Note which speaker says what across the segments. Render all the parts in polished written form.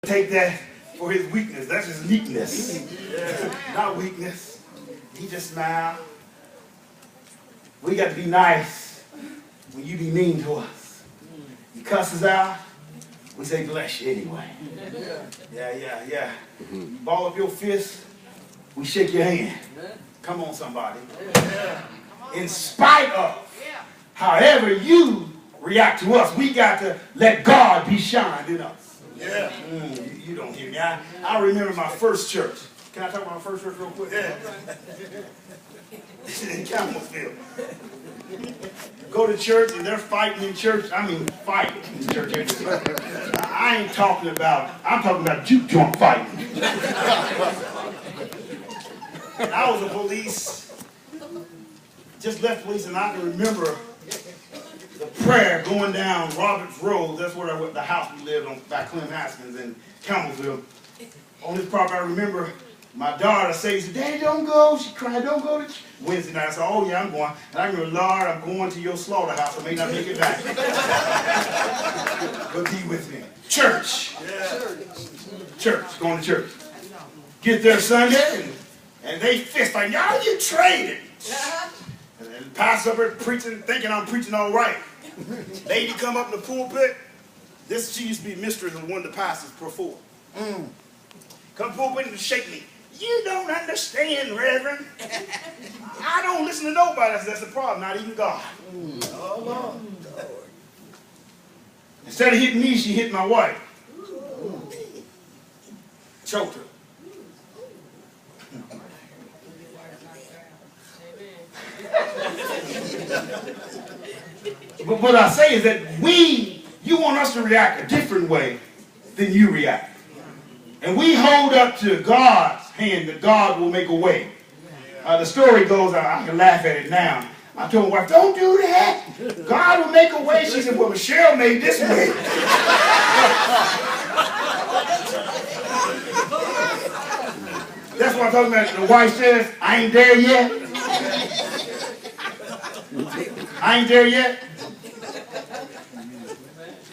Speaker 1: take that for his weakness. That's his meekness. Not weakness. He just smiled. We got to be nice when you be mean to us. You cuss us out, we say bless you anyway. Yeah. You ball up your fist, we shake your hand. Come on, somebody. In spite of however you react to us, we got to let God be shined in us. You don't hear me. I remember my first church. Can I talk about my first church real quick? This is in Campbellsville. Go to church and they're fighting in church. I mean, fighting in church. I ain't talking about, I'm talking about juke joint fighting. I was a police, just left police, and I can remember the prayer going down Roberts Road. That's where the house we lived on by Clem Haskins in Campbellsville. On this property, I remember my daughter says, "Daddy, don't go." She cried, "Don't go to church." Wednesday night, I said, "Oh yeah, I'm going." And I remember, "Lord, I'm going to your slaughterhouse. I may not make it back." But be with me. Church. Church. Going to church. Get there Sunday, and they fist like, "Y'all, you traded." And the pastor up there preaching, thinking I'm preaching all right. Lady come up in the pulpit. She used to be mistress of one of the pastors before. Come pulpit and shake me. "You don't understand, Reverend. I don't listen to nobody." I said, "That's the problem, not even God." Oh, Lord. Instead of hitting me, she hit my wife. Choked her. But what I say is that you want us to react a different way than you react. And we hold up to God's hand that God will make a way. The story goes, I can laugh at it now. I told my wife, "Don't do that. God will make a way." She said, "Well, Michelle made this way." That's what I'm talking about. The wife says, "I ain't there yet. I ain't there yet."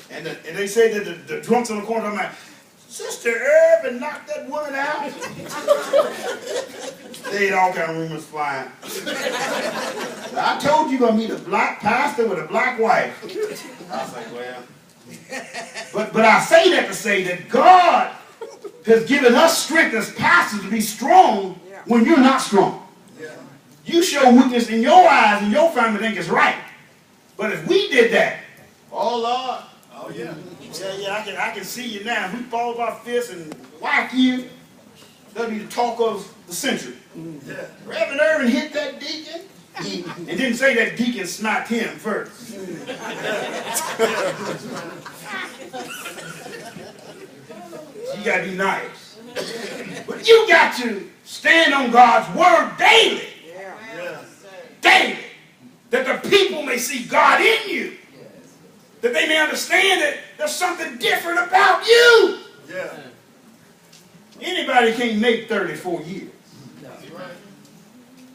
Speaker 1: And they say that the drunks on the corner, I'm like, "Sister Irvin knocked that woman out." They had all kind of rumors flying. "I told you gonna meet a black pastor with a black wife." I was like, well. But I say that to say that God has given us strength as pastors to be strong when you're not strong. You show weakness in your eyes and your family think it's right. But if we did that, oh Lord, oh yeah. I can see you now. If we fall by fists and whack you, that'll be the talk of the century. Reverend Irvin hit that deacon. And didn't say that deacon smacked him first. You got to be nice. But you got to stand on God's word daily. Daily. That the people may see God in you. That they may understand that there's something different about you. Anybody can't make 34 years.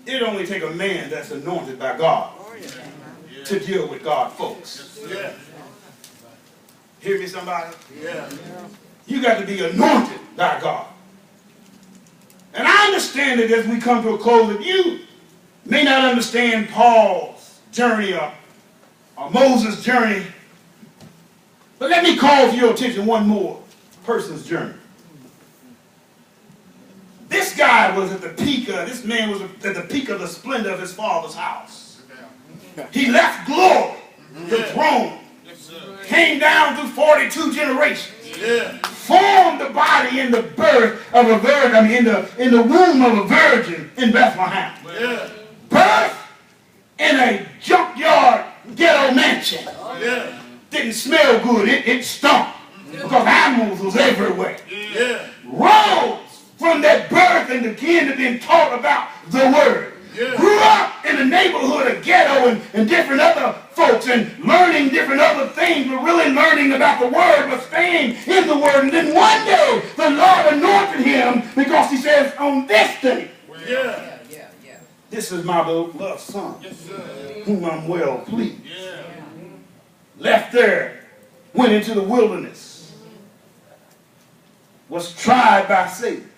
Speaker 1: It only takes a man that's anointed by God to deal with God folks. Hear me, somebody? You got to be anointed by God. And I understand that as we come to a close, that you may not understand Paul's journey or Moses' journey. But let me call to your attention one more person's journey. This guy was at the peak of, this man was at the peak of the splendor of his father's house. He left glory, the throne, came down through 42 generations, formed the body in the birth of a virgin, in the womb of a virgin in Bethlehem. Birth in a junkyard ghetto mansion. Didn't smell good, it stunk, because animals was everywhere. Rose from that birth and again to being taught about the word. Grew up in the neighborhood of ghetto and different other folks and learning different other things, but really learning about the word, but staying in the word. And then one day the Lord anointed him because he says, "On this day, this is my beloved son, whom I'm well pleased." Left there, went into the wilderness. was tried by Satan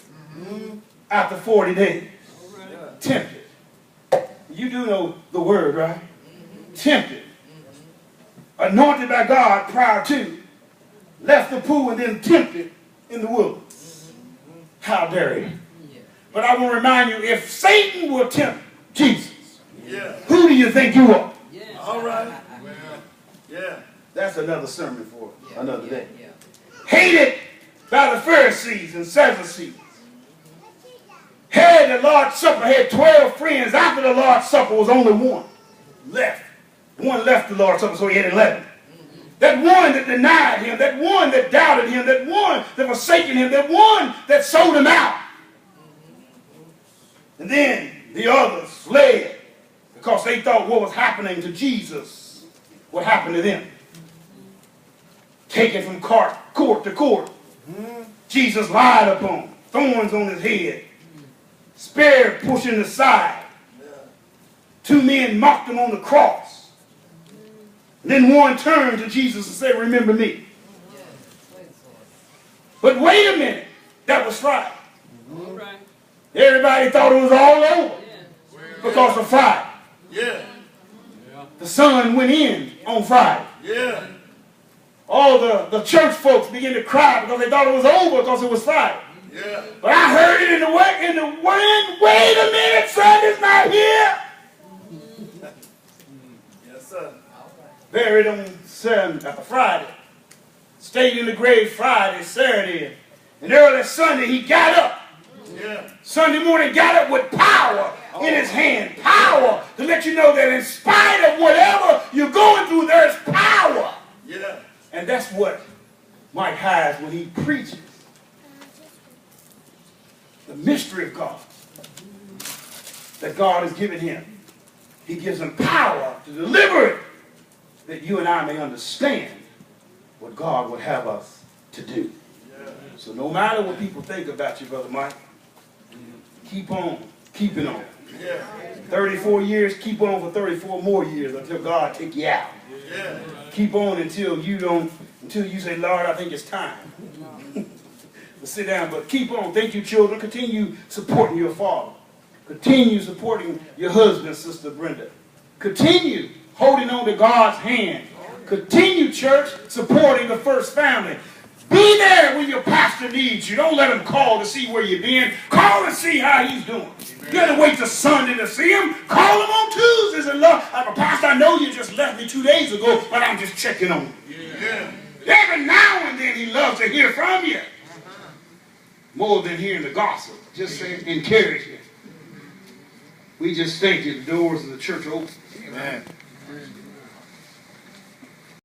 Speaker 1: after 40 days. Tempted. You do know the word, right? Tempted. Anointed by God prior to. Left the pool and then tempted in the wilderness. How dare he? But I will remind you, if Satan will tempt Jesus, who do you think you are?
Speaker 2: All right. Yeah.
Speaker 1: That's another sermon for another day. Hated by the Pharisees and Sadducees. Had the Lord's Supper, had 12 friends. After the Lord's Supper was only one left. One left the Lord's Supper, so he had 11. That one that denied him, that one that doubted him, that one that forsaken him, that one that sold him out. And then the others fled because they thought what was happening to Jesus would happen to them. Taken from court to court. Jesus lied upon, thorns on his head, spear pushed in the side. 2 men mocked him on the cross. And then one turned to Jesus and said, remember me. But wait a minute, that was Friday. Everybody thought it was all over because of Friday. The sun went in on Friday. All the church folks began to cry because they thought it was over because it was Friday. But I heard it in the wind. Wait a minute, Sunday's not here.
Speaker 2: Yes, sir.
Speaker 1: Buried on Friday. Stayed in the grave Friday, Saturday. And early Sunday he got up. Sunday morning got up with power in his hand. Power to let you know that in spite of whatever you're going through, there's power. And that's what Mike has when he preaches. The mystery of God that God has given him. He gives him power to deliver it, that you and I may understand what God would have us to do. So no matter what people think about you, Brother Mike, keep on keeping on. 34 years, keep on for 34 more years until God take you out. Keep on until you say, Lord, I think it's time. But sit down, but keep on. Thank you, children. Continue supporting your father. Continue supporting your husband, Sister Brenda. Continue holding on to God's hand. Continue, church, supporting the first family. Be there when your pastor needs you. Don't let him call to see where you've been. Call and see how he's doing. You got to wait till Sunday to see him. Call him on Tuesdays and love. Pastor, I know you just left me 2 days ago, but I'm just checking on you. Every now and then he loves to hear from you. More than hearing the gossip. Just say encouragement. We just thank you. The doors of the church are open. Amen.